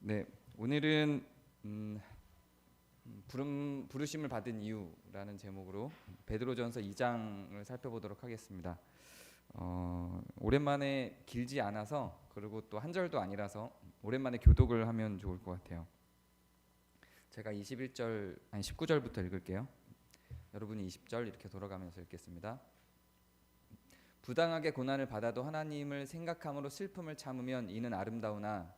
네, 오늘은 부르심을 받은 이유라는 제목으로 베드로전서 2장을 살펴보도록 하겠습니다. 오랜만에 길지 않아서, 그리고 또 한 절도 아니라서 오랜만에 교독을 하면 좋을 것 같아요. 제가 19절부터 읽을게요. 여러분이 20절 이렇게 돌아가면서 읽겠습니다. 부당하게 고난을 받아도 하나님을 생각함으로 슬픔을 참으면 이는 아름다우나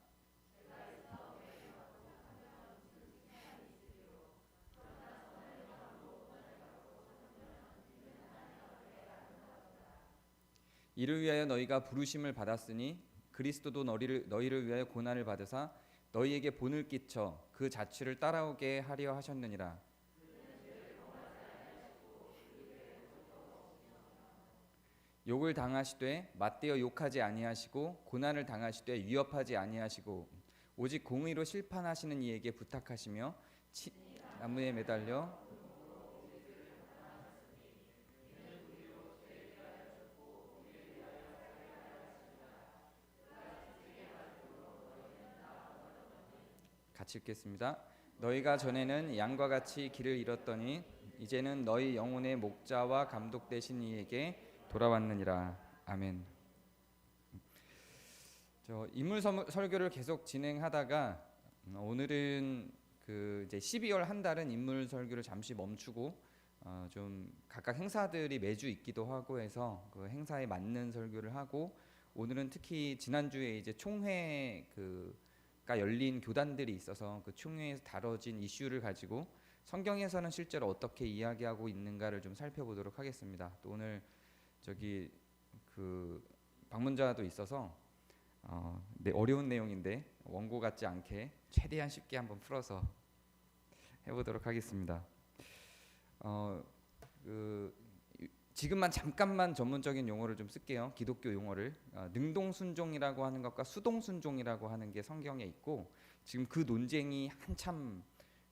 이를 위하여 너희가 부르심을 받았으니 그리스도도 너희를 위하여 고난을 받으사 너희에게 본을 끼쳐 그 자취를 따라오게 하려 하셨느니라. 욕을 당하시되 맞대어 욕하지 아니하시고 고난을 당하시되 위협하지 아니하시고 오직 공의로 심판하시는 이에게 부탁하시며 나무에 매달려 같이 읽겠습니다. 너희가 전에는 양과 같이 길을 잃었더니 이제는 너희 영혼의 목자와 감독 되신 이에게 돌아왔느니라. 아멘. 인물 설교를 계속 진행하다가 오늘은 이제 12월 한 달은 인물 설교를 잠시 멈추고 좀 각각 행사들이 매주 있기도 하고 해서 그 행사에 맞는 설교를 하고, 오늘은 특히 지난주에 이제 총회가 열린 교단들이 있어서 그 총회에서 다뤄진 이슈를 가지고 성경에서는 실제로 어떻게 이야기하고 있는가를 좀 살펴보도록 하겠습니다. 또 오늘 방문자도 있어서 어려운 내용인데 원고 같지 않게 최대한 쉽게 한번 풀어서 해보도록 하겠습니다. 지금만 잠깐만 전문적인 용어를 좀 쓸게요. 기독교 용어를. 능동순종이라고 하는 것과 수동순종이라고 하는 게 성경에 있고, 지금 그 논쟁이 한참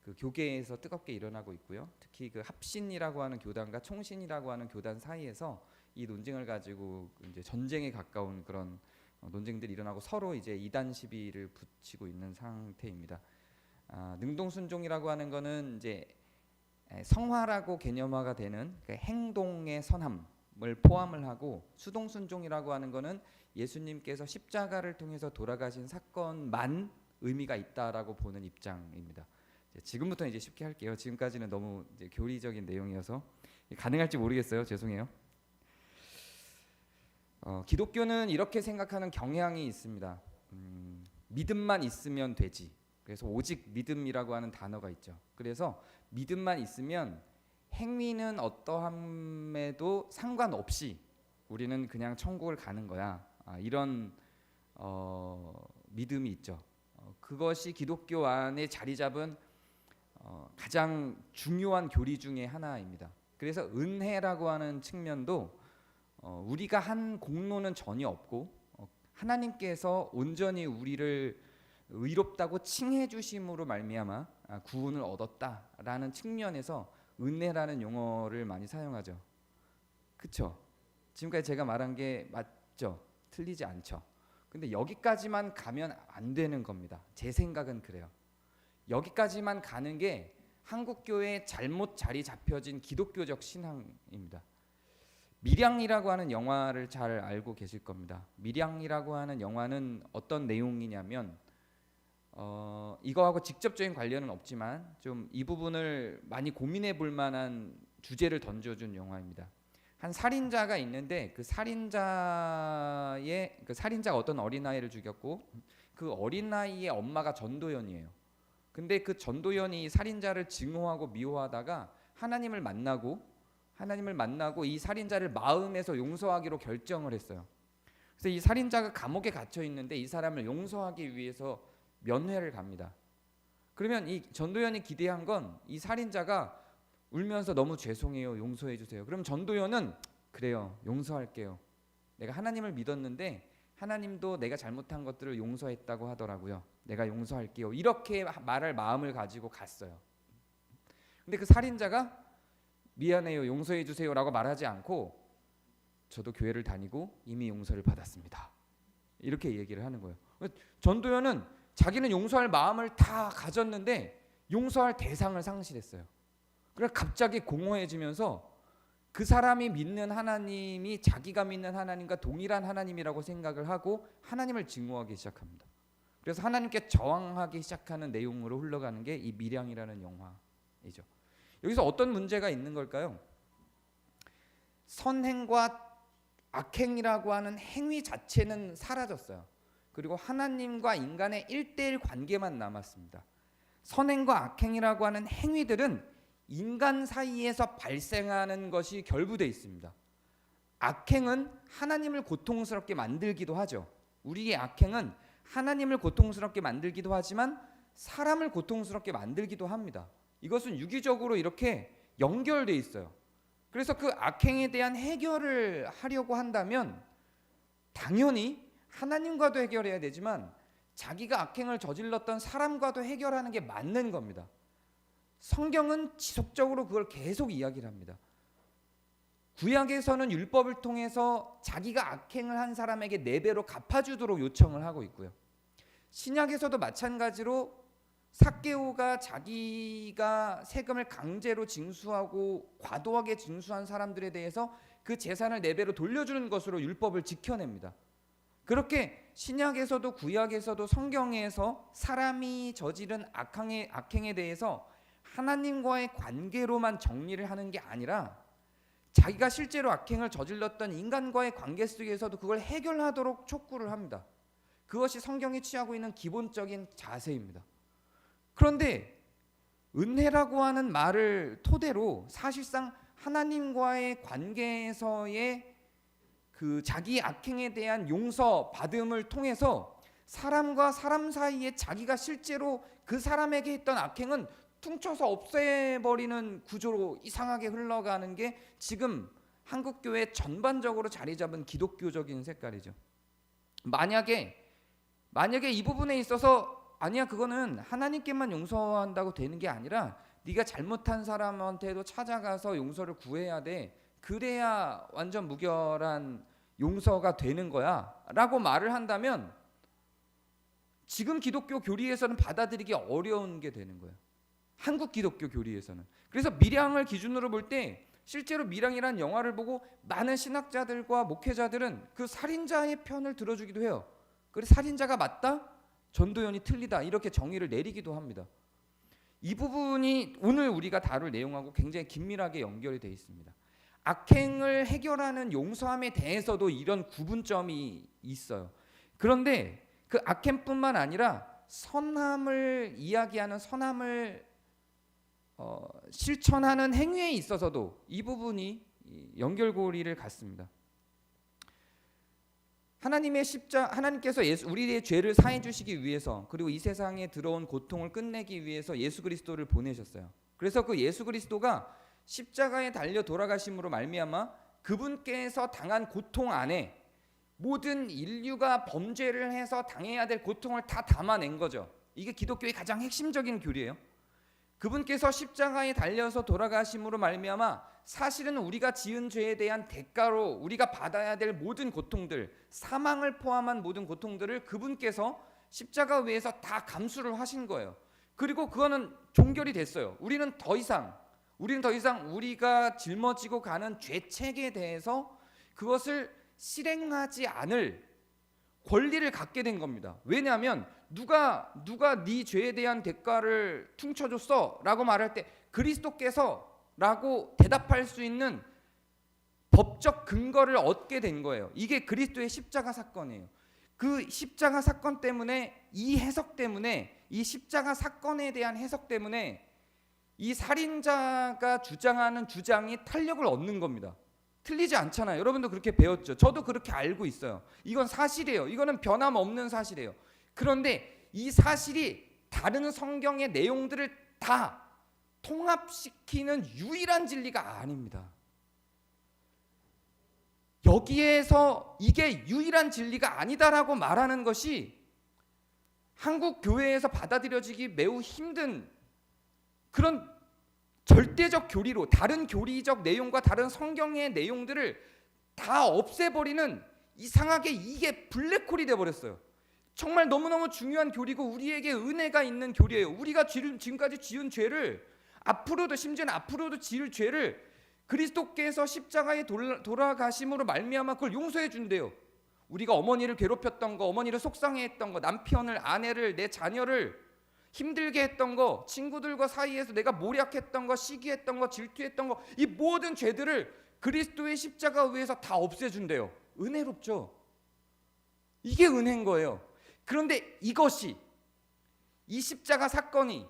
그 교계에서 뜨겁게 일어나고 있고요. 특히 그 합신이라고 하는 교단과 총신이라고 하는 교단 사이에서 이 논쟁을 가지고 이제 전쟁에 가까운 그런 논쟁들이 일어나고 서로 이제 이단 시비를 붙이고 있는 상태입니다. 능동순종이라고 하는 거는 이제 성화라고 개념화가 되는 그 행동의 선함을 포함을 하고, 수동순종이라고 하는 거는 예수님께서 십자가를 통해서 돌아가신 사건만 의미가 있다라고 보는 입장입니다. 지금부터 이제 쉽게 할게요. 지금까지는 너무 이제 교리적인 내용이어서 가능할지 모르겠어요. 죄송해요. 기독교는 이렇게 생각하는 경향이 있습니다. 믿음만 있으면 되지. 그래서 오직 믿음이라고 하는 단어가 있죠. 그래서 믿음만 있으면 행위는 어떠함에도 상관없이 우리는 그냥 천국을 가는 거야. 이런 믿음이 있죠. 그것이 기독교 안에 자리 잡은 가장 중요한 교리 중에 하나입니다. 그래서 은혜라고 하는 측면도 우리가 한 공로는 전혀 없고 하나님께서 온전히 우리를 의롭다고 칭해 주심으로 말미암아 구원을 얻었다라는 측면에서 은혜라는 용어를 많이 사용하죠. 그렇죠? 지금까지 제가 말한 게 맞죠? 틀리지 않죠? 근데 여기까지만 가면 안 되는 겁니다. 제 생각은 그래요. 여기까지만 가는 게 한국교회에 잘못 자리 잡혀진 기독교적 신앙입니다. 밀양이라고 하는 영화를 잘 알고 계실 겁니다. 밀양이라고 하는 영화는 어떤 내용이냐면 이거하고 직접적인 관련은 없지만 좀 이 부분을 많이 고민해 볼 만한 주제를 던져준 영화입니다. 한 살인자가 있는데 그 살인자가 어떤 어린아이를 죽였고, 그 어린아이의 엄마가 전도연이에요. 근데 그 전도연이 살인자를 증오하고 미워하다가 하나님을 만나고 이 살인자를 마음에서 용서하기로 결정을 했어요. 그래서 이 살인자가 감옥에 갇혀 있는데 이 사람을 용서하기 위해서 면회를 갑니다. 그러면 이 전도연이 기대한 건 이 살인자가 울면서 너무 죄송해요, 용서해 주세요. 그럼 전도연은 그래요, 용서할게요. 내가 하나님을 믿었는데 하나님도 내가 잘못한 것들을 용서했다고 하더라고요. 내가 용서할게요. 이렇게 말할 마음을 가지고 갔어요. 근데 그 살인자가 미안해요, 용서해 주세요라고 말하지 않고 저도 교회를 다니고 이미 용서를 받았습니다. 이렇게 얘기를 하는 거예요. 전도연은 자기는 용서할 마음을 다 가졌는데 용서할 대상을 상실했어요. 그래서 갑자기 공허해지면서 그 사람이 믿는 하나님이 자기가 믿는 하나님과 동일한 하나님이라고 생각을 하고 하나님을 증오하기 시작합니다. 그래서 하나님께 저항하기 시작하는 내용으로 흘러가는 게 이 밀양이라는 영화이죠. 여기서 어떤 문제가 있는 걸까요? 선행과 악행이라고 하는 행위 자체는 사라졌어요. 그리고 하나님과 인간의 1:1 관계만 남았습니다. 선행과 악행이라고 하는 행위들은 인간 사이에서 발생하는 것이 결부되어 있습니다. 악행은 하나님을 고통스럽게 만들기도 하죠. 우리의 악행은 하나님을 고통스럽게 만들기도 하지만 사람을 고통스럽게 만들기도 합니다. 이것은 유기적으로 이렇게 연결되어 있어요. 그래서 그 악행에 대한 해결을 하려고 한다면 당연히 하나님과도 해결해야 되지만 자기가 악행을 저질렀던 사람과도 해결하는 게 맞는 겁니다. 성경은 지속적으로 그걸 계속 이야기를 합니다. 구약에서는 율법을 통해서 자기가 악행을 한 사람에게 4배로 갚아주도록 요청을 하고 있고요. 신약에서도 마찬가지로 삭개오가 자기가 세금을 강제로 징수하고 과도하게 징수한 사람들에 대해서 그 재산을 4배로 돌려주는 것으로 율법을 지켜냅니다. 그렇게 신약에서도 구약에서도 성경에서 사람이 저지른 악행에 대해서 하나님과의 관계로만 정리를 하는 게 아니라 자기가 실제로 악행을 저질렀던 인간과의 관계 속에서도 그걸 해결하도록 촉구를 합니다. 그것이 성경이 취하고 있는 기본적인 자세입니다. 그런데 은혜라고 하는 말을 토대로 사실상 하나님과의 관계에서의 그 자기 악행에 대한 용서 받음을 통해서 사람과 사람 사이에 자기가 실제로 그 사람에게 했던 악행은 퉁쳐서 없애버리는 구조로 이상하게 흘러가는 게 지금 한국교회 전반적으로 자리 잡은 기독교적인 색깔이죠. 만약에 이 부분에 있어서 아니야, 그거는 하나님께만 용서한다고 되는 게 아니라 네가 잘못한 사람한테도 찾아가서 용서를 구해야 돼. 그래야 완전 무결한 용서가 되는 거야 라고 말을 한다면 지금 기독교 교리에서는 받아들이기 어려운 게 되는 거예요. 한국 기독교 교리에서는. 그래서 밀양을 기준으로 볼 때 실제로 밀양이라는 영화를 보고 많은 신학자들과 목회자들은 그 살인자의 편을 들어주기도 해요. 그래서 살인자가 맞다? 전도연이 틀리다 이렇게 정의를 내리기도 합니다. 이 부분이 오늘 우리가 다룰 내용하고 굉장히 긴밀하게 연결이 되어 있습니다. 악행을 해결하는 용서함에 대해서도 이런 구분점이 있어요. 그런데 그 악행뿐만 아니라 선함을 이야기하는 선함을 실천하는 행위에 있어서도 이 부분이 연결고리를 갖습니다. 하나님께서 우리의 죄를 사해 주시기 위해서 그리고 이 세상에 들어온 고통을 끝내기 위해서 예수 그리스도를 보내셨어요. 그래서 그 예수 그리스도가 십자가에 달려 돌아가심으로 말미암아 그분께서 당한 고통 안에 모든 인류가 범죄를 해서 당해야 될 고통을 다 담아낸 거죠. 이게 기독교의 가장 핵심적인 교리예요. 그분께서 십자가에 달려서 돌아가심으로 말미암아 사실은 우리가 지은 죄에 대한 대가로 우리가 받아야 될 모든 고통들, 사망을 포함한 모든 고통들을 그분께서 십자가 위에서 다 감수를 하신 거예요. 그리고 그거는 종결이 됐어요. 우리는 더 이상 우리가 짊어지고 가는 죄책에 대해서 그것을 실행하지 않을 권리를 갖게 된 겁니다. 왜냐하면 누가 네 죄에 대한 대가를 퉁쳐줬어 라고 말할 때 그리스도께서 라고 대답할 수 있는 법적 근거를 얻게 된 거예요. 이게 그리스도의 십자가 사건이에요. 그 십자가 사건 때문에 이 해석 때문에 이 십자가 사건에 대한 해석 때문에 이 살인자가 주장하는 주장이 탄력을 얻는 겁니다. 틀리지 않잖아요. 여러분도 그렇게 배웠죠. 저도 그렇게 알고 있어요. 이건 사실이에요. 이거는 변함없는 사실이에요. 그런데 이 사실이 다른 성경의 내용들을 다 통합시키는 유일한 진리가 아닙니다. 여기에서 이게 유일한 진리가 아니다라고 말하는 것이 한국 교회에서 받아들여지기 매우 힘든 그런 절대적 교리로 다른 교리적 내용과 다른 성경의 내용들을 다 없애버리는 이상하게 이게 블랙홀이 돼버렸어요. 정말 너무너무 중요한 교리고 우리에게 은혜가 있는 교리예요. 우리가 지금까지 지은 죄를 앞으로도, 심지어는 앞으로도 지을 죄를 그리스도께서 십자가에 돌아가심으로 말미암아 그걸 용서해 준대요. 우리가 어머니를 괴롭혔던 거, 어머니를 속상해했던 거, 남편을, 아내를, 내 자녀를 힘들게 했던 거, 친구들과 사이에서 내가 모략했던 거, 시기했던 거, 질투했던 거, 이 모든 죄들을 그리스도의 십자가 위에서 다 없애준대요. 은혜롭죠? 이게 은혜인 거예요. 그런데 이것이, 이 십자가 사건이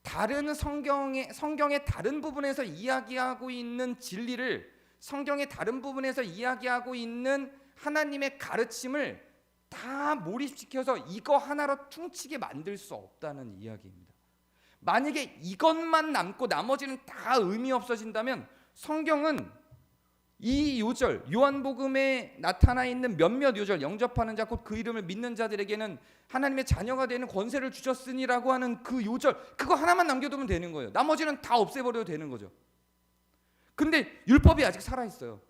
다른 성경의 다른 부분에서 이야기하고 있는 진리를, 성경의 다른 부분에서 이야기하고 있는 하나님의 가르침을 다 몰입시켜서 이거 하나로 퉁치게 만들 수 없다는 이야기입니다. 만약에 이것만 남고 나머지는 다 의미 없어진다면 성경은 이 요절, 요한복음에 나타나 있는 몇몇 요절, 영접하는 자 곧 그 이름을 믿는 자들에게는 하나님의 자녀가 되는 권세를 주셨으니라고 하는 그 요절, 그거 하나만 남겨두면 되는 거예요. 나머지는 다 없애버려도 되는 거죠. 근데 율법이 아직 살아있어요.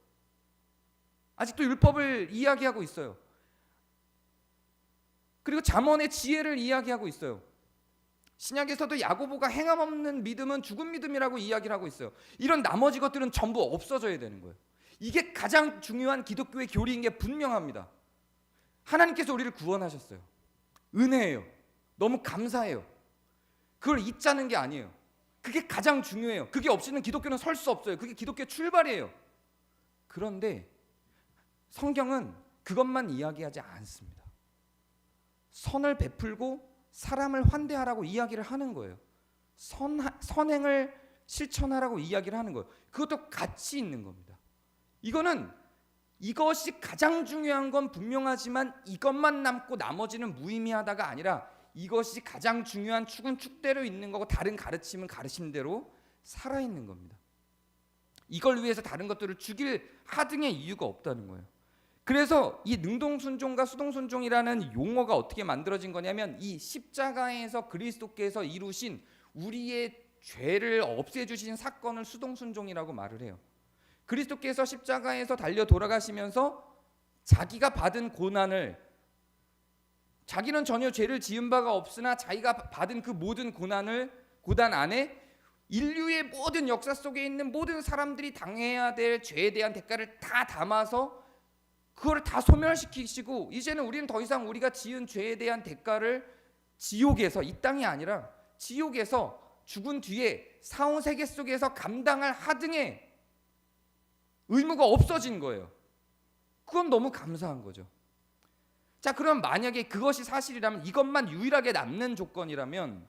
아직도 율법을 이야기하고 있어요. 그리고 잠언의 지혜를 이야기하고 있어요. 신약에서도 야고보가 행함 없는 믿음은 죽은 믿음이라고 이야기를 하고 있어요. 이런 나머지 것들은 전부 없어져야 되는 거예요. 이게 가장 중요한 기독교의 교리인 게 분명합니다. 하나님께서 우리를 구원하셨어요. 은혜예요. 너무 감사해요. 그걸 잊자는 게 아니에요. 그게 가장 중요해요. 그게 없이는 기독교는 설 수 없어요. 그게 기독교의 출발이에요. 그런데 성경은 그것만 이야기하지 않습니다. 선을 베풀고 사람을 환대하라고 이야기를 하는 거예요. 선행을 실천하라고 이야기를 하는 거예요. 그것도 같이 있는 겁니다. 이것이 가장 중요한 건 분명하지만 이것만 남고 나머지는 무의미하다가 아니라 이것이 가장 중요한 축은 축대로 있는 거고 다른 가르침은 가르침대로 살아있는 겁니다. 이걸 위해서 다른 것들을 죽일 하등의 이유가 없다는 거예요. 그래서 이 능동순종과 수동순종이라는 용어가 어떻게 만들어진 거냐면 이 십자가에서 그리스도께서 이루신 우리의 죄를 없애주신 사건을 수동순종이라고 말을 해요. 그리스도께서 십자가에서 달려 돌아가시면서 자기가 받은 고난을, 자기는 전혀 죄를 지은 바가 없으나 자기가 받은 그 모든 고난 안에 인류의 모든 역사 속에 있는 모든 사람들이 당해야 될 죄에 대한 대가를 다 담아서 그걸 다 소멸시키시고 이제는 우리는 더 이상 우리가 지은 죄에 대한 대가를 지옥에서, 이 땅이 아니라 지옥에서 죽은 뒤에 사후세계 속에서 감당할 하등의 의무가 없어진 거예요. 그건 너무 감사한 거죠. 자, 그럼 만약에 그것이 사실이라면, 이것만 유일하게 남는 조건이라면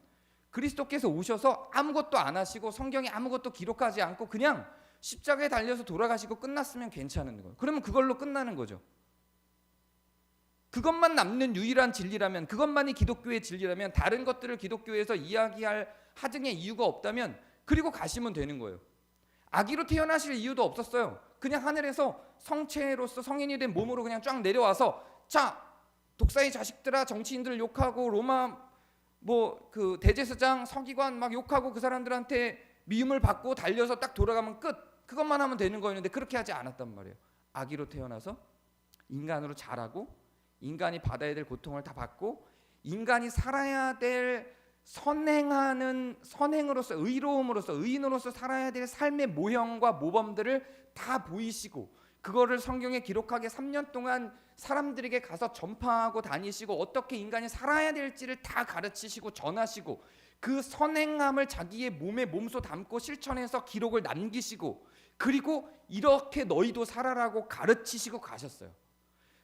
그리스도께서 오셔서 아무것도 안 하시고 성경에 아무것도 기록하지 않고 그냥 십자가에 달려서 돌아가시고 끝났으면 괜찮은 거예요. 그러면 그걸로 끝나는 거죠. 그것만 남는 유일한 진리라면, 그것만이 기독교의 진리라면, 다른 것들을 기독교에서 이야기할 하등의 이유가 없다면 그리고 가시면 되는 거예요. 아기로 태어나실 이유도 없었어요. 그냥 하늘에서 성체로서 성인이 된 몸으로 그냥 쫙 내려와서, 자, 독사의 자식들아, 정치인들 욕하고 로마 그 대제사장, 서기관 막 욕하고 그 사람들한테 미움을 받고 달려서 딱 돌아가면 끝. 그것만 하면 되는 거였는데 그렇게 하지 않았단 말이에요. 아기로 태어나서 인간으로 자라고 인간이 받아야 될 고통을 다 받고 인간이 살아야 될 선행으로서, 의로움으로서, 의인으로서 살아야 될 삶의 모형과 모범들을 다 보이시고 그거를 성경에 기록하게 3년 동안 사람들에게 가서 전파하고 다니시고 어떻게 인간이 살아야 될지를 다 가르치시고 전하시고 그 선행함을 자기의 몸에 몸소 담고 실천해서 기록을 남기시고 그리고 이렇게 너희도 살아라고 가르치시고 가셨어요.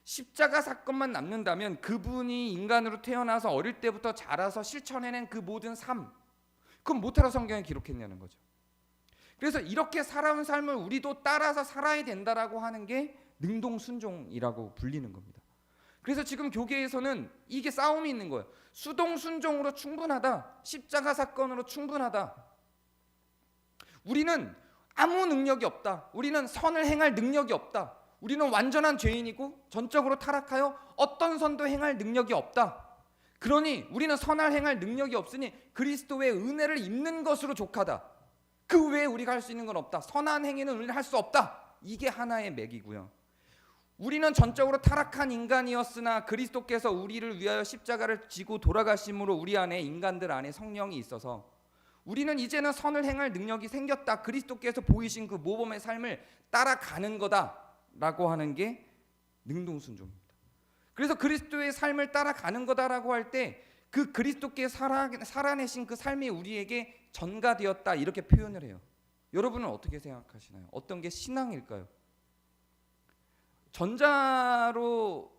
십자가 사건만 남는다면 그분이 인간으로 태어나서 어릴 때부터 자라서 실천해낸 그 모든 삶, 그건 못하러 성경에 기록했냐는 거죠. 그래서 이렇게 살아온 삶을 우리도 따라서 살아야 된다라고 하는 게 능동순종이라고 불리는 겁니다. 그래서 지금 교계에서는 이게 싸움이 있는 거예요. 수동순종으로 충분하다, 십자가 사건으로 충분하다. 우리는 아무 능력이 없다. 우리는 선을 행할 능력이 없다. 우리는 완전한 죄인이고 전적으로 타락하여 어떤 선도 행할 능력이 없다. 그러니 우리는 선을 행할 능력이 없으니 그리스도의 은혜를 입는 것으로 족하다. 그 외에 우리가 할 수 있는 건 없다. 선한 행위는 우리는 할 수 없다. 이게 하나의 맥이고요. 우리는 전적으로 타락한 인간이었으나 그리스도께서 우리를 위하여 십자가를 지고 돌아가심으로 우리 안에, 인간들 안에 성령이 있어서 우리는 이제는 선을 행할 능력이 생겼다. 그리스도께서 보이신 그 모범의 삶을 따라가는 거다라고 하는 게 능동순종입니다. 그래서 그리스도의 삶을 따라가는 거다라고 할 때 그 그리스도께 살아내신 그 삶이 우리에게 전가되었다, 이렇게 표현을 해요. 여러분은 어떻게 생각하시나요? 어떤 게 신앙일까요? 전자로,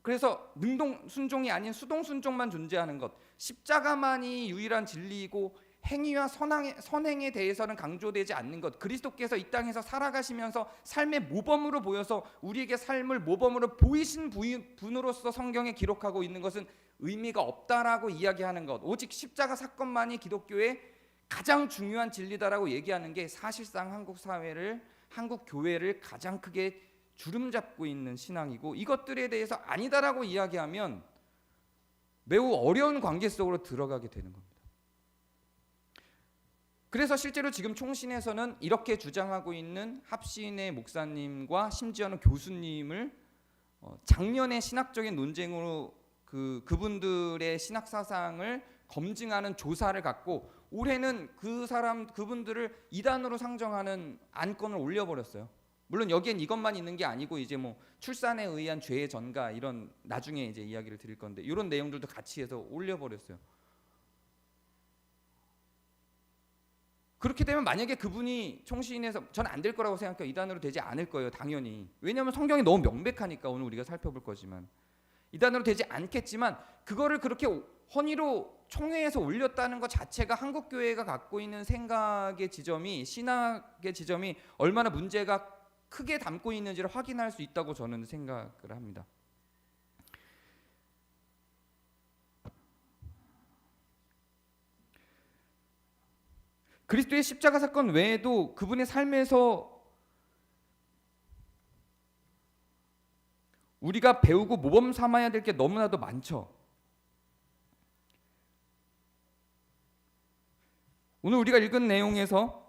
그래서 능동순종이 아닌 수동순종만 존재하는 것, 십자가만이 유일한 진리이고 행위와 선행에 대해서는 강조되지 않는 것, 그리스도께서 이 땅에서 살아가시면서 삶의 모범으로 보여서 우리에게 삶을 모범으로 보이신 분으로서 성경에 기록하고 있는 것은 의미가 없다라고 이야기하는 것, 오직 십자가 사건만이 기독교의 가장 중요한 진리다라고 얘기하는 게 사실상 한국 사회를, 한국 교회를 가장 크게 주름잡고 있는 신앙이고, 이것들에 대해서 아니다라고 이야기하면 매우 어려운 관계 속으로 들어가게 되는 겁니다. 그래서 실제로 지금 총신에서는 이렇게 주장하고 있는 합신의 목사님과 심지어는 교수님을 작년에 신학적인 논쟁으로 그분들의 신학 사상을 검증하는 조사를 갖고 올해는 그분들을 이단으로 상정하는 안건을 올려버렸어요. 물론 여기엔 이것만 있는 게 아니고 이제 뭐 출산에 의한 죄의 전가, 이런 나중에 이제 이야기를 드릴 건데 이런 내용들도 같이 해서 올려버렸어요. 그렇게 되면 만약에 그분이 총신에서, 저는 안 될 거라고 생각해요. 이단으로 되지 않을 거예요, 당연히. 왜냐하면 성경이 너무 명백하니까. 오늘 우리가 살펴볼 거지만 이단으로 되지 않겠지만, 그거를 그렇게 헌의로 총회에서 올렸다는 것 자체가 한국 교회가 갖고 있는 생각의 지점이, 신학의 지점이 얼마나 문제가 크게 담고 있는지를 확인할 수 있다고 저는 생각을 합니다. 그리스도의 십자가 사건 외에도 그분의 삶에서 우리가 배우고 모범 삼아야 될 게 너무나도 많죠. 오늘 우리가 읽은 내용에서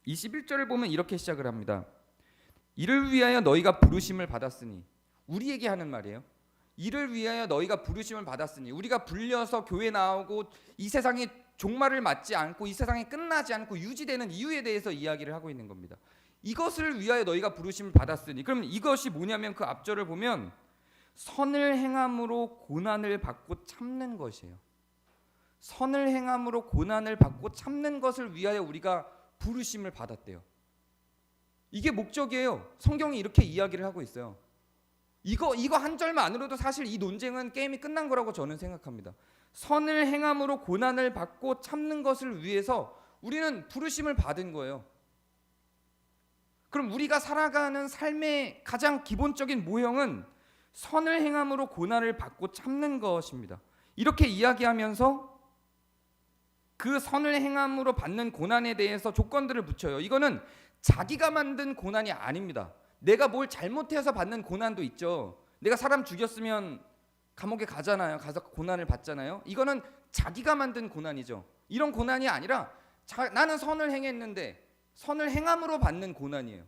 21절을 보면 이렇게 시작을 합니다. 이를 위하여 너희가 부르심을 받았으니, 우리에게 하는 말이에요. 이를 위하여 너희가 부르심을 받았으니, 우리가 불려서 교회 나오고 이 세상에 종말을 맞지 않고 이 세상이 끝나지 않고 유지되는 이유에 대해서 이야기를 하고 있는 겁니다. 이것을 위하여 너희가 부르심을 받았으니, 그러면 이것이 뭐냐면 그 앞절을 보면 선을 행함으로 고난을 받고 참는 것이에요. 선을 행함으로 고난을 받고 참는 것을 위하여 우리가 부르심을 받았대요. 이게 목적이에요. 성경이 이렇게 이야기를 하고 있어요. 이거 한 절만으로도 사실 이 논쟁은 게임이 끝난 거라고 저는 생각합니다. 선을 행함으로 고난을 받고 참는 것을 위해서 우리는 부르심을 받은 거예요. 그럼 우리가 살아가는 삶의 가장 기본적인 모형은 선을 행함으로 고난을 받고 참는 것입니다. 이렇게 이야기하면서 그 선을 행함으로 받는 고난에 대해서 조건들을 붙여요. 이거는 자기가 만든 고난이 아닙니다. 내가 뭘 잘못해서 받는 고난도 있죠. 내가 사람 죽였으면 감옥에 가잖아요. 가서 고난을 받잖아요. 이거는 자기가 만든 고난이죠. 이런 고난이 아니라 나는 선을 행했는데 선을 행함으로 받는 고난이에요.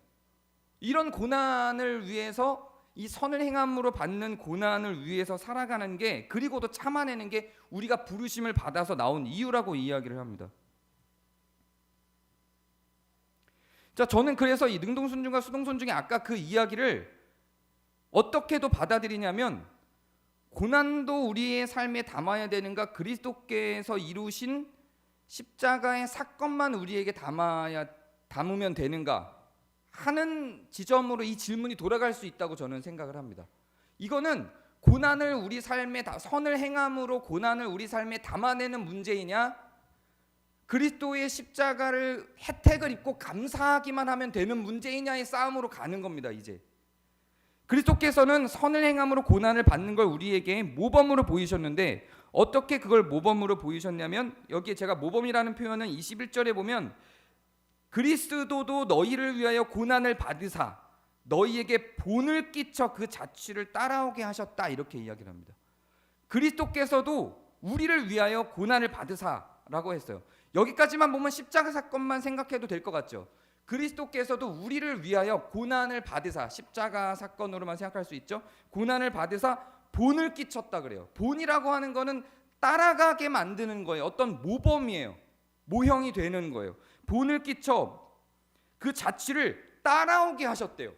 이런 고난을 위해서, 이 선을 행함으로 받는 고난을 위해서 살아가는 게, 그리고도 참아내는 게 우리가 부르심을 받아서 나온 이유라고 이야기를 합니다. 자, 저는 그래서 이 능동순종과 수동순종의 아까 그 이야기를 어떻게도 받아들이냐면, 고난도 우리의 삶에 담아야 되는가, 그리스도께서 이루신 십자가의 사건만 우리에게 담으면 되는가 하는 지점으로 이 질문이 돌아갈 수 있다고 저는 생각을 합니다. 이거는 고난을 우리 삶에, 선을 행함으로 고난을 우리 삶에 담아내는 문제이냐, 그리스도의 십자가를 혜택을 입고 감사하기만 하면 되는 문제이냐의 싸움으로 가는 겁니다. 이제 그리스도께서는 선을 행함으로 고난을 받는 걸 우리에게 모범으로 보이셨는데, 어떻게 그걸 모범으로 보이셨냐면, 여기에 제가 모범이라는 표현은 21절에 보면 그리스도도 너희를 위하여 고난을 받으사 너희에게 본을 끼쳐 그 자취를 따라오게 하셨다, 이렇게 이야기를 합니다. 그리스도께서도 우리를 위하여 고난을 받으사라고 했어요. 여기까지만 보면 십자가 사건만 생각해도 될 것 같죠. 그리스도께서도 우리를 위하여 고난을 받으사, 십자가 사건으로만 생각할 수 있죠. 고난을 받으사 본을 끼쳤다 그래요. 본이라고 하는 거는 따라가게 만드는 거예요. 어떤 모범이에요. 모형이 되는 거예요. 본을 끼쳐 그 자취를 따라오게 하셨대요.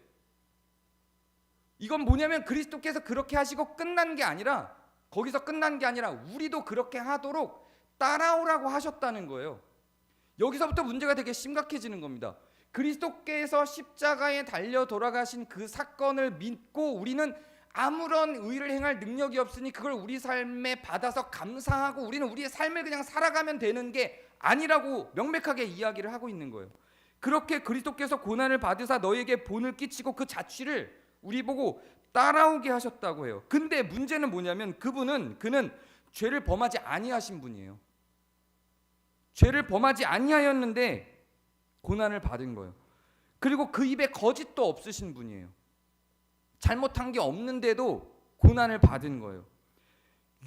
이건 뭐냐면 그리스도께서 그렇게 하시고 끝난 게 아니라, 거기서 끝난 게 아니라 우리도 그렇게 하도록 따라오라고 하셨다는 거예요. 여기서부터 문제가 되게 심각해지는 겁니다. 그리스도께서 십자가에 달려 돌아가신 그 사건을 믿고 우리는 아무런 의를 행할 능력이 없으니 그걸 우리 삶에 받아서 감사하고 우리는 우리의 삶을 그냥 살아가면 되는 게 아니라고 명백하게 이야기를 하고 있는 거예요. 그렇게 그리스도께서 고난을 받으사 너에게 본을 끼치고 그 자취를 우리 보고 따라오게 하셨다고 해요. 근데 문제는 뭐냐면 그는 죄를 범하지 아니하신 분이에요. 죄를 범하지 아니하였는데 고난을 받은 거예요. 그리고 그 입에 거짓도 없으신 분이에요. 잘못한 게 없는데도 고난을 받은 거예요.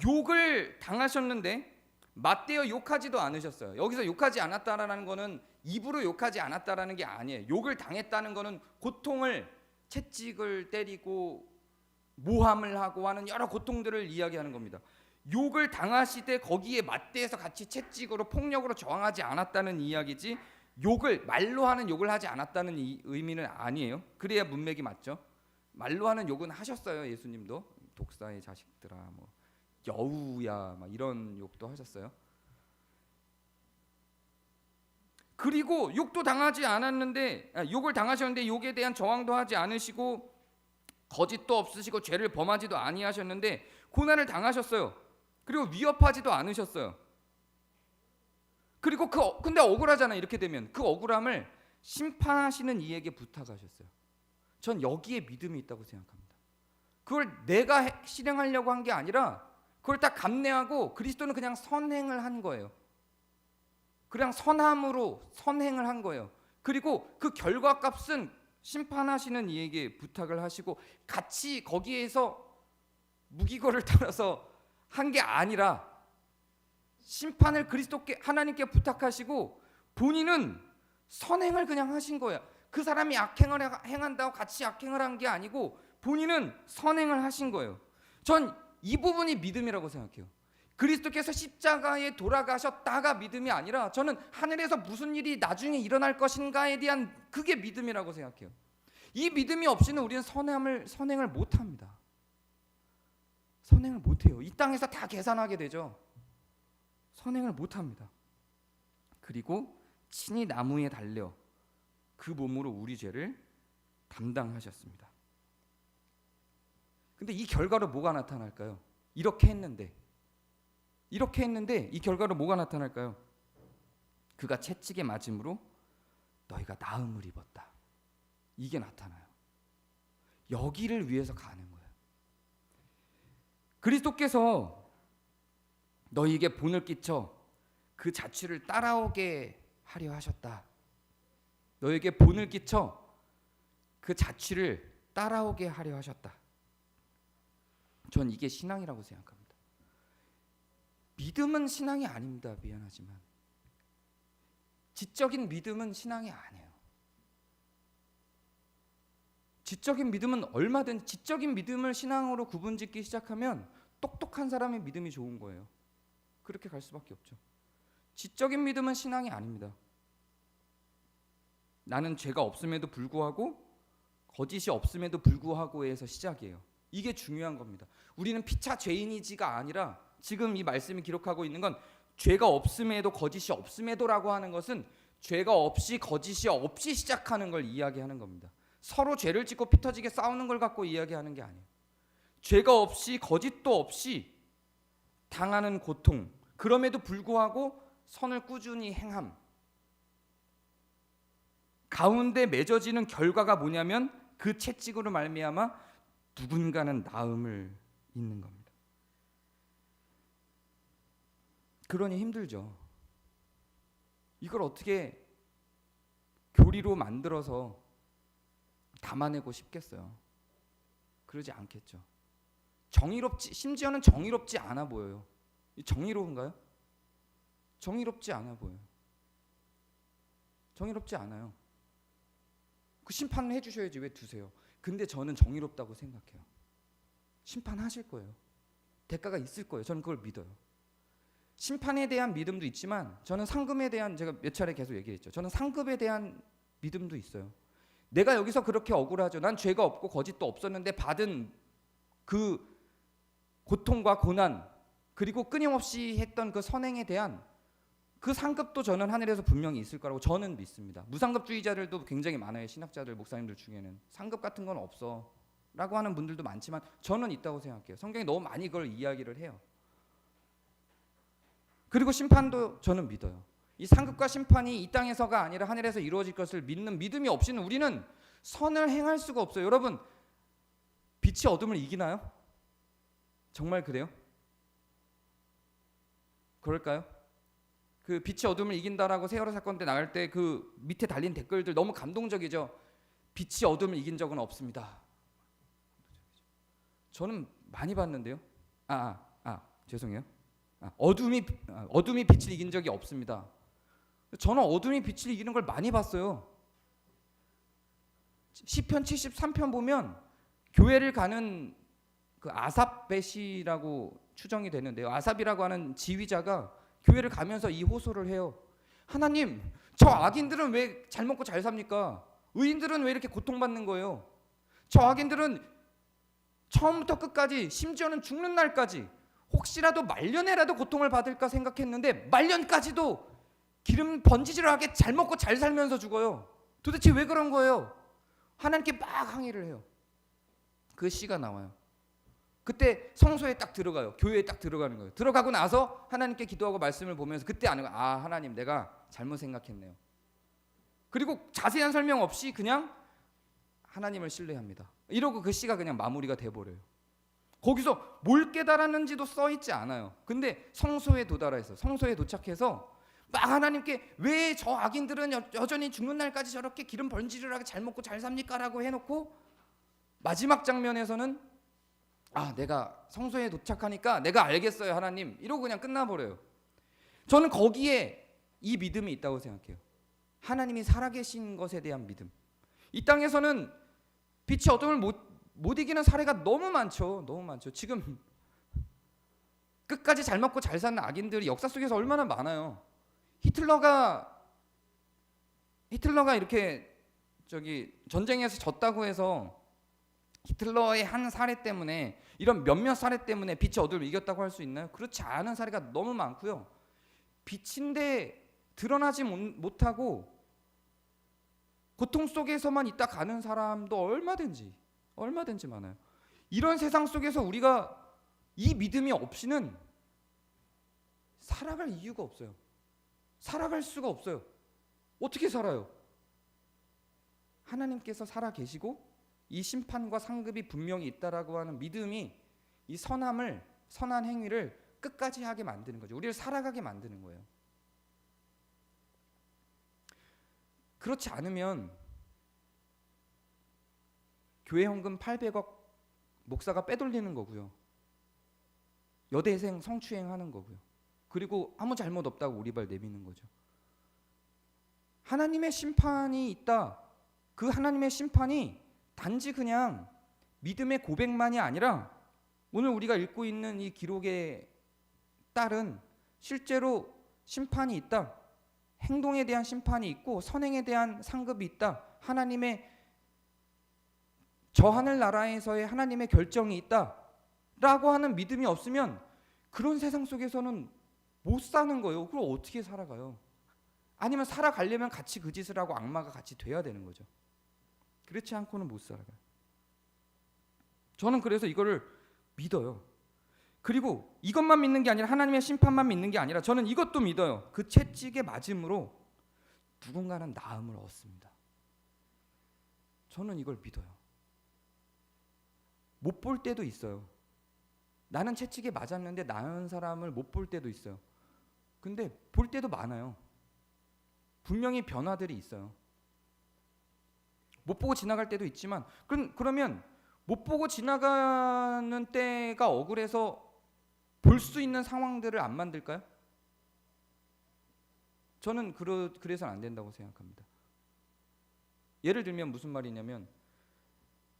욕을 당하셨는데 맞대어 욕하지도 않으셨어요. 여기서 욕하지 않았다라는 거는 입으로 욕하지 않았다라는 게 아니에요. 욕을 당했다는 거는 고통을, 채찍을 때리고 모함을 하고 하는 여러 고통들을 이야기하는 겁니다. 욕을 당하시되 거기에 맞대해서 같이 채찍으로 폭력으로 저항하지 않았다는 이야기지, 욕을 말로 하는 욕을 하지 않았다는 이 의미는 아니에요. 그래야 문맥이 맞죠. 말로 하는 욕은 하셨어요. 예수님도 독사의 자식들아, 뭐 여우야, 막 이런 욕도 하셨어요. 그리고 욕도 당하지 않았는데, 욕을 당하셨는데 욕에 대한 저항도 하지 않으시고 거짓도 없으시고 죄를 범하지도 아니하셨는데 고난을 당하셨어요. 그리고 위협하지도 않으셨어요. 그리고 근데 억울하잖아요. 이렇게 되면 그 억울함을 심판하시는 이에게 부탁하셨어요. 전 여기에 믿음이 있다고 생각합니다. 그걸 내가 실행하려고 한 게 아니라 그걸 딱 감내하고 그리스도는 그냥 선행을 한 거예요. 그냥 선함으로 선행을 한 거예요. 그리고 그 결과값은 심판하시는 이에게 부탁을 하시고 같이 거기에서 무기고를 따라서 한 게 아니라 심판을 그리스도께, 하나님께 부탁하시고 본인은 선행을 그냥 하신 거예요. 그 사람이 악행을 행한다고 같이 악행을 한 게 아니고 본인은 선행을 하신 거예요. 전 이 부분이 믿음이라고 생각해요. 그리스도께서 십자가에 돌아가셨다가 믿음이 아니라 저는 하늘에서 무슨 일이 나중에 일어날 것인가에 대한 그게 믿음이라고 생각해요. 이 믿음이 없이는 우리는 선행을 못합니다. 선행을 못해요. 이 땅에서 다 계산하게 되죠. 선행을 못합니다. 그리고 친히 나무에 달려 그 몸으로 우리 죄를 담당하셨습니다. 근데 이 결과로 뭐가 나타날까요? 이렇게 했는데 이 결과로 뭐가 나타날까요? 그가 채찍에 맞음으로 너희가 나음을 입었다. 이게 나타나요. 여기를 위해서 가는 거예요. 그리스도께서 너희에게 본을 끼쳐 그 자취를 따라오게 하려 하셨다. 너희에게 본을 끼쳐 그 자취를 따라오게 하려 하셨다. 전 이게 신앙이라고 생각합니다. 믿음은 신앙이 아닙니다. 미안하지만 지적인 믿음은 신앙이 아니에요. 지적인 믿음은 얼마든 지적인 믿음을 신앙으로 구분짓기 시작하면 똑똑한 사람의 믿음이 좋은 거예요. 그렇게 갈 수밖에 없죠. 지적인 믿음은 신앙이 아닙니다. 나는 죄가 없음에도 불구하고 거짓이 없음에도 불구하고에서 시작이에요. 이게 중요한 겁니다. 우리는 피차 죄인이지가 아니라 지금 이 말씀이 기록하고 있는 건 죄가 없음에도 거짓이 없음에도라고 하는 것은 죄가 없이 거짓이 없이 시작하는 걸 이야기하는 겁니다. 서로 죄를 짓고 피 터지게 싸우는 걸 갖고 이야기하는 게 아니에요. 죄가 없이 거짓도 없이 당하는 고통, 그럼에도 불구하고 선을 꾸준히 행함 가운데 맺어지는 결과가 뭐냐면 그 채찍으로 말미암아 누군가는 나음을 입는 겁니다. 그러니 힘들죠. 이걸 어떻게 교리로 만들어서 담아내고 싶겠어요? 그러지 않겠죠. 심지어는 정의롭지 않아 보여요. 정의로운가요? 정의롭지 않아 보여요. 정의롭지 않아요. 그 심판을 해주셔야지 왜 두세요? 근데 저는 정의롭다고 생각해요. 심판하실 거예요. 대가가 있을 거예요. 저는 그걸 믿어요. 심판에 대한 믿음도 있지만 저는 상급에 대한, 제가 몇 차례 계속 얘기했죠. 저는 상급에 대한 믿음도 있어요. 내가 여기서 그렇게 억울하죠. 난 죄가 없고 거짓도 없었는데 받은 그 고통과 고난, 그리고 끊임없이 했던 그 선행에 대한 그 상급도 저는 하늘에서 분명히 있을 거라고 저는 믿습니다. 무상급주의자들도 굉장히 많아요. 신학자들, 목사님들 중에는 상급 같은 건 없어 라고 하는 분들도 많지만 저는 있다고 생각해요. 성경이 너무 많이 그걸 이야기를 해요. 그리고 심판도 저는 믿어요. 이 상급과 심판이 이 땅에서가 아니라 하늘에서 이루어질 것을 믿는 믿음이 없이는 우리는 선을 행할 수가 없어요. 여러분, 빛이 어둠을 이기나요? 정말 그래요? 그럴까요? 그 빛이 어둠을 이긴다라고 세월호 사건 때 나갈 때 그 밑에 달린 댓글들 너무 감동적이죠. 빛이 어둠을 이긴 적은 없습니다. 저는 많이 봤는데요. 죄송해요. 어둠이 빛을 이긴 적이 없습니다. 저는 어둠이 빛을 이기는 걸 많이 봤어요. 시편 73편 보면 교회를 가는 그 아삽벳이라고 추정이 되는데요. 아삽이라고 하는 지휘자가 교회를 가면서 이 호소를 해요. 하나님, 저 악인들은 왜 잘 먹고 잘 삽니까? 의인들은 왜 이렇게 고통받는 거예요? 저 악인들은 처음부터 끝까지, 심지어는 죽는 날까지 혹시라도 말년에라도 고통을 받을까 생각했는데 말년까지도 기름 번지질하게 잘 먹고 잘 살면서 죽어요. 도대체 왜 그런 거예요? 하나님께 막 항의를 해요. 그 시가 나와요. 그때 성소에 딱 들어가요. 교회에 딱 들어가는 거예요. 들어가고 나서 하나님께 기도하고 말씀을 보면서 그때 아는 거예요. 하나님, 내가 잘못 생각했네요. 그리고 자세한 설명 없이 그냥 하나님을 신뢰합니다. 이러고 그 시가 그냥 마무리가 돼버려요. 거기서 뭘 깨달았는지도 써있지 않아요. 근데 성소에 도달해서, 성소에 도착해서 막 하나님께 왜 저 악인들은 여전히 죽는 날까지 저렇게 기름 번지르르하게 잘 먹고 잘 삽니까? 라고 해놓고 마지막 장면에서는 내가 성소에 도착하니까 내가 알겠어요, 하나님. 이러고 그냥 끝나버려요. 저는 거기에 이 믿음이 있다고 생각해요. 하나님이 살아계신 것에 대한 믿음. 이 땅에서는 빛이 어둠을 못 이기는 사례가 너무 많죠. 너무 많죠. 지금 끝까지 잘 먹고 잘 사는 악인들이 역사 속에서 얼마나 많아요. 히틀러가 이렇게 전쟁에서 졌다고 해서 히틀러의 한 사례 때문에, 이런 몇몇 사례 때문에 빛이 어둠을 이겼다고 할 수 있나요? 그렇지 않은 사례가 너무 많고요. 빛인데 드러나지 못하고 고통 속에서만 있다 가는 사람도 얼마든지 많아요. 이런 세상 속에서 우리가 이 믿음이 없이는 살아갈 이유가 없어요. 살아갈 수가 없어요. 어떻게 살아요? 하나님께서 살아 계시고 이 심판과 상급이 분명히 있다라고 하는 믿음이 이 선한 행위를 끝까지 하게 만드는 거죠. 우리를 살아가게 만드는 거예요. 그렇지 않으면 교회 헌금 800억 목사가 빼돌리는 거고요. 여대생 성추행하는 거고요. 그리고 아무 잘못 없다고 오리발 내미는 거죠. 하나님의 심판이 있다. 그 하나님의 심판이 단지 그냥 믿음의 고백만이 아니라 오늘 우리가 읽고 있는 이 기록에 따른 실제로 심판이 있다. 행동에 대한 심판이 있고 선행에 대한 상급이 있다. 하나님의 저 하늘나라에서의 하나님의 결정이 있다 라고 하는 믿음이 없으면 그런 세상 속에서는 못 사는 거예요. 그럼 어떻게 살아가요? 아니면 살아가려면 같이 그 짓을 하고 악마가 같이 돼야 되는 거죠. 그렇지 않고는 못 살아가요. 저는 그래서 이거를 믿어요. 그리고 이것만 믿는 게 아니라 하나님의 심판만 믿는 게 아니라 저는 이것도 믿어요. 그 채찍에 맞음으로 누군가는 나음을 얻습니다. 저는 이걸 믿어요. 못 볼 때도 있어요. 나는 채찍에 맞았는데 나은 사람을 못 볼 때도 있어요. 근데 볼 때도 많아요. 분명히 변화들이 있어요. 못 보고 지나갈 때도 있지만 그러면 못 보고 지나가는 때가 억울해서 볼 수 있는 상황들을 안 만들까요? 저는 그래서는 안 된다고 생각합니다. 예를 들면 무슨 말이냐면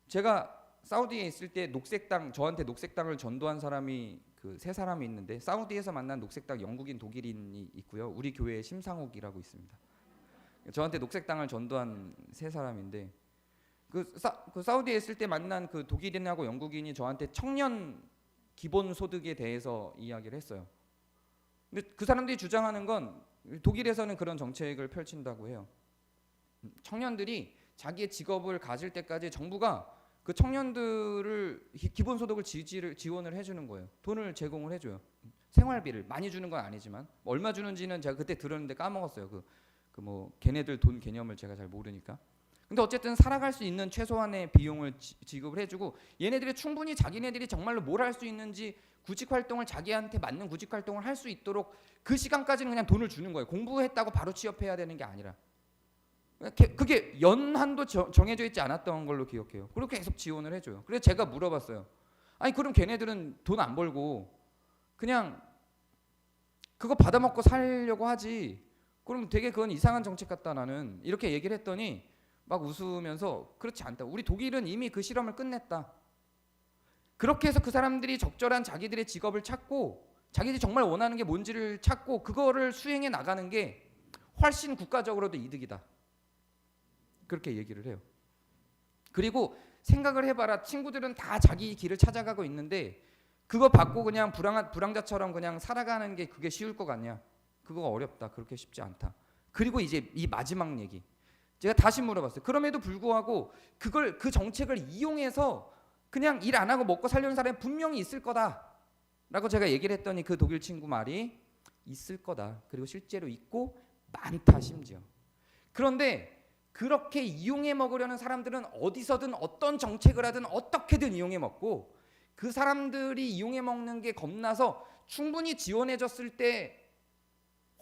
제가 사우디에 있을 때 저한테 녹색당을 전도한 사람이 그 세 사람이 있는데 사우디에서 만난 녹색당 영국인 독일인이 있고요. 우리 교회에 심상욱이라고 있습니다. 저한테 녹색당을 전도한 세 사람인데 그 사우디에 있을 때 만난 그 독일인하고 영국인이 저한테 청년 기본소득에 대해서 이야기를 했어요. 근데 그 사람들이 주장하는 건 독일에서는 그런 정책을 펼친다고 해요. 청년들이 자기의 직업을 가질 때까지 정부가 그 청년들을 기본소득을 지원을 해주는 거예요. 돈을 제공을 해줘요. 생활비를 많이 주는 건 아니지만 얼마 주는지는 제가 그때 들었는데 까먹었어요. 그 뭐 걔네들 돈 개념을 제가 잘 모르니까. 근데 어쨌든 살아갈 수 있는 최소한의 비용을 지급을 해주고 얘네들이 충분히 자기네들이 정말로 뭘 할 수 있는지 구직 활동을 자기한테 맞는 구직 활동을 할 수 있도록 그 시간까지는 그냥 돈을 주는 거예요. 공부했다고 바로 취업해야 되는 게 아니라. 그게 연한도 정해져 있지 않았던 걸로 기억해요. 그리고 계속 지원을 해줘요. 그래서 제가 물어봤어요. 아니 그럼 걔네들은 돈 안 벌고 그냥 그거 받아먹고 살려고 하지. 그럼 되게 그건 이상한 정책 같다 나는. 이렇게 얘기를 했더니 막 웃으면서 그렇지 않다. 우리 독일은 이미 그 실험을 끝냈다. 그렇게 해서 그 사람들이 적절한 자기들의 직업을 찾고 자기들이 정말 원하는 게 뭔지를 찾고 그거를 수행해 나가는 게 훨씬 국가적으로도 이득이다. 그렇게 얘기를 해요. 그리고 생각을 해봐라. 친구들은 다 자기 길을 찾아가고 있는데 그거 받고 그냥 불황자처럼 그냥 살아가는 게 그게 쉬울 것 같냐? 그거 어렵다. 그렇게 쉽지 않다. 그리고 이제 이 마지막 얘기. 제가 다시 물어봤어요. 그럼에도 불구하고 그 정책을 이용해서 그냥 일 안 하고 먹고 살려는 사람이 분명히 있을 거다라고 제가 얘기를 했더니 그 독일 친구 말이 있을 거다. 그리고 실제로 있고 많다 심지어. 그런데 그렇게 이용해 먹으려는 사람들은 어디서든 어떤 정책을 하든 어떻게든 이용해 먹고 그 사람들이 이용해 먹는 게 겁나서 충분히 지원해 줬을 때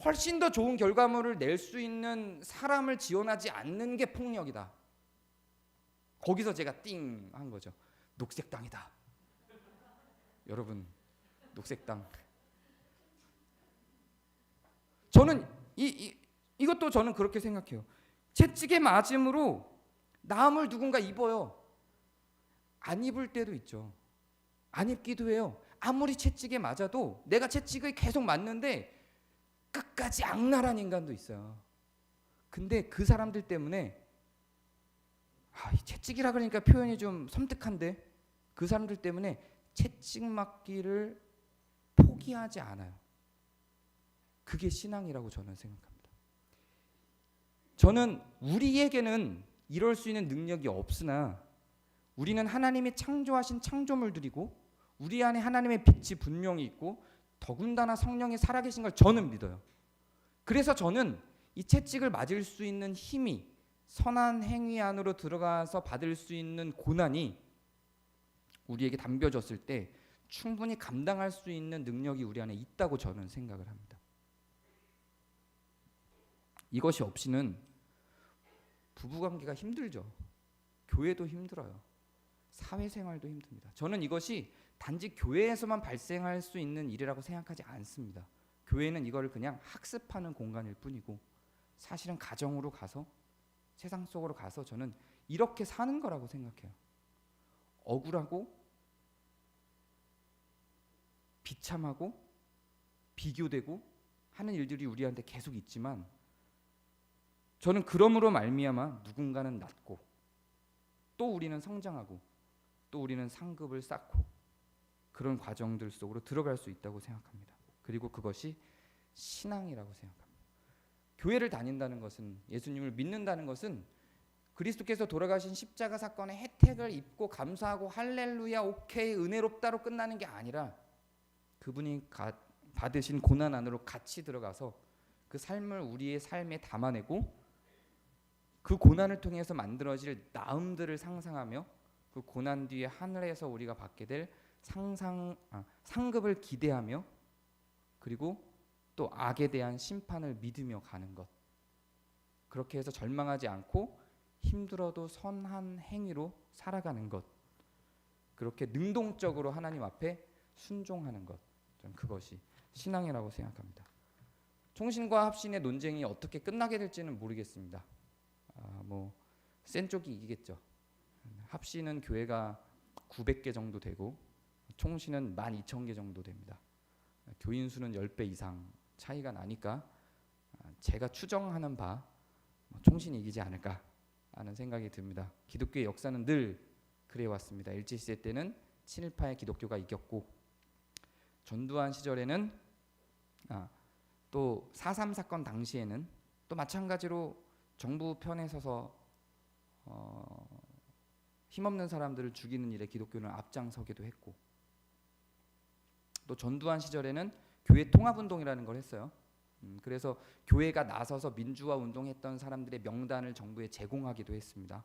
훨씬 더 좋은 결과물을 낼 수 있는 사람을 지원하지 않는 게 폭력이다. 거기서 제가 띵 한 거죠. 녹색당이다. 여러분, 녹색당. 저는 이것도 저는 그렇게 생각해요. 채찍에 맞음으로 나음을 누군가 입어요. 안 입을 때도 있죠. 안 입기도 해요. 아무리 채찍에 맞아도 내가 채찍을 계속 맞는데 끝까지 악랄한 인간도 있어요. 근데 그 사람들 때문에 이 채찍이라 그러니까 표현이 좀 섬뜩한데 그 사람들 때문에 채찍 맞기를 포기하지 않아요. 그게 신앙이라고 저는 생각합니다. 저는 우리에게는 이럴 수 있는 능력이 없으나 우리는 하나님이 창조하신 창조물들이고 우리 안에 하나님의 빛이 분명히 있고 더군다나 성령이 살아계신 걸 저는 믿어요. 그래서 저는 이 채찍을 맞을 수 있는 힘이 선한 행위 안으로 들어가서 받을 수 있는 고난이 우리에게 담겨졌을 때 충분히 감당할 수 있는 능력이 우리 안에 있다고 저는 생각을 합니다. 이것이 없이는 부부관계가 힘들죠. 교회도 힘들어요. 사회생활도 힘듭니다. 저는 이것이 단지 교회에서만 발생할 수 있는 일이라고 생각하지 않습니다. 교회는 이걸 그냥 학습하는 공간일 뿐이고 사실은 가정으로 가서 세상 속으로 가서 저는 이렇게 사는 거라고 생각해요. 억울하고 비참하고 비교되고 하는 일들이 우리한테 계속 있지만 저는 그러므로 말미암아 누군가는 낫고 또 우리는 성장하고 또 우리는 상급을 쌓고 그런 과정들 속으로 들어갈 수 있다고 생각합니다. 그리고 그것이 신앙이라고 생각합니다. 교회를 다닌다는 것은 예수님을 믿는다는 것은 그리스도께서 돌아가신 십자가 사건의 혜택을 입고 감사하고 할렐루야 오케이 은혜롭다로 끝나는 게 아니라 그분이 받으신 고난 안으로 같이 들어가서 그 삶을 우리의 삶에 담아내고 그 고난을 통해서 만들어질 나음들을 상상하며 그 고난 뒤에 하늘에서 우리가 받게 될 상급을 기대하며 그리고 또 악에 대한 심판을 믿으며 가는 것. 그렇게 해서 절망하지 않고 힘들어도 선한 행위로 살아가는 것. 그렇게 능동적으로 하나님 앞에 순종하는 것. 저는 그것이 신앙이라고 생각합니다. 총신과 합신의 논쟁이 어떻게 끝나게 될지는 모르겠습니다. 센 쪽이 이기겠죠. 합시는 교회가 900개 정도 되고 총신은 12,000개 정도 됩니다. 교인 수는 10배 이상 차이가 나니까 제가 추정하는 바 총신이 이기지 않을까 하는 생각이 듭니다. 기독교의 역사는 늘 그래 왔습니다. 일제시대 때는 친일파의 기독교가 이겼고, 전두환 시절에는 또 4.3 사건 당시에는 또 마찬가지로 정부 편에 서서 힘없는 사람들을 죽이는 일에 기독교는 앞장서기도 했고, 또 전두환 시절에는 교회 통합운동이라는 걸 했어요. 그래서 교회가 나서서 민주화 운동했던 사람들의 명단을 정부에 제공하기도 했습니다.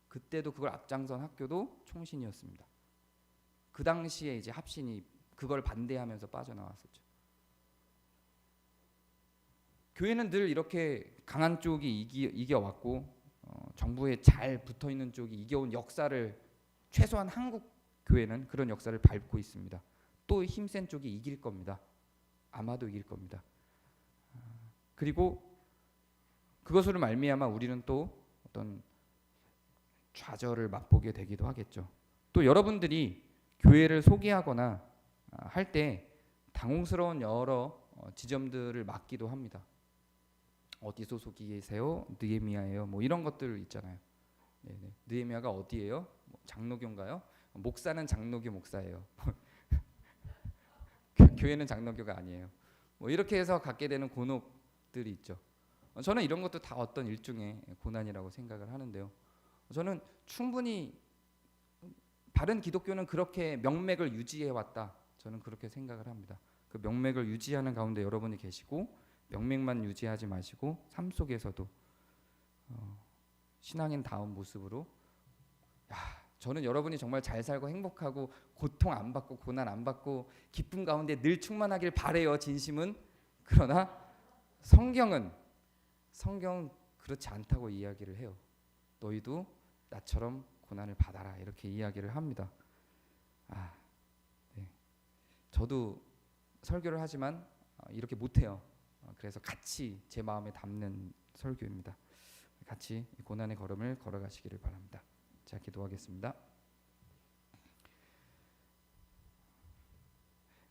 그때도 그걸 앞장선 학교도 총신이었습니다. 그 당시에 이제 합신이 그걸 반대하면서 빠져나왔었죠. 교회는 늘 이렇게 강한 쪽이 이겨왔고 정부에 잘 붙어있는 쪽이 이겨온 역사를, 최소한 한국 교회는 그런 역사를 밟고 있습니다. 또 힘센 쪽이 이길 겁니다. 아마도 이길 겁니다. 그리고 그것으로 말미암아 우리는 또 어떤 좌절을 맛보게 되기도 하겠죠. 또 여러분들이 교회를 소개하거나 할 때 당혹스러운 여러 지점들을 맡기도 합니다. 어디서 소개하세요? 느헤미야예요. 뭐 이런 것들 있잖아요. 네네. 느헤미야가 어디예요? 뭐 장로교인가요? 목사는 장로교 목사예요. 교회는 장로교가 아니에요. 뭐 이렇게 해서 갖게 되는 곤혹들이 있죠. 저는 이런 것도 다 어떤 일종의 고난이라고 생각을 하는데요. 저는 충분히 바른 기독교는 그렇게 명맥을 유지해 왔다. 저는 그렇게 생각을 합니다. 그 명맥을 유지하는 가운데 여러분이 계시고, 명맥만 유지하지 마시고 삶 속에서도 신앙인 다운 모습으로, 저는 여러분이 정말 잘 살고 행복하고 고통 안 받고 고난 안 받고 기쁨 가운데 늘 충만하길 바래요, 진심은. 그러나 성경은 그렇지 않다고 이야기를 해요. 너희도 나처럼 고난을 받아라, 이렇게 이야기를 합니다. 네. 저도 설교를 하지만 이렇게 못해요. 그래서 같이 제 마음에 담는 설교입니다. 같이 고난의 걸음을 걸어가시기를 바랍니다. 자, 기도하겠습니다.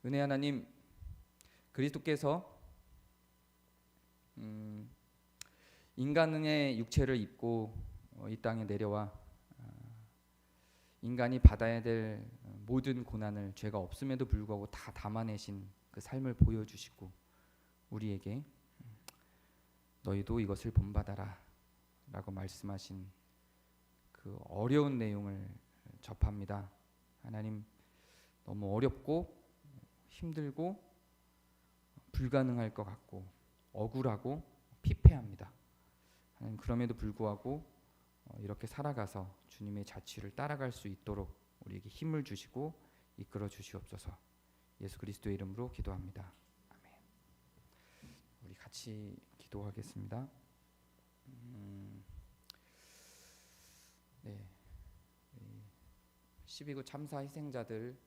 은혜 하나님, 그리스도께서 인간의 육체를 입고 이 땅에 내려와 인간이 받아야 될 모든 고난을 죄가 없음에도 불구하고 다 담아내신 그 삶을 보여주시고, 우리에게 너희도 이것을 본받아라 라고 말씀하신 그 어려운 내용을 접합니다. 하나님, 너무 어렵고 힘들고 불가능할 것 같고 억울하고 피폐합니다. 하나님, 그럼에도 불구하고 이렇게 살아가서 주님의 자취를 따라갈 수 있도록 우리에게 힘을 주시고 이끌어 주시옵소서. 예수 그리스도의 이름으로 기도합니다. 아멘. 우리 같이 기도하겠습니다. 네, 12구 참사 희생자들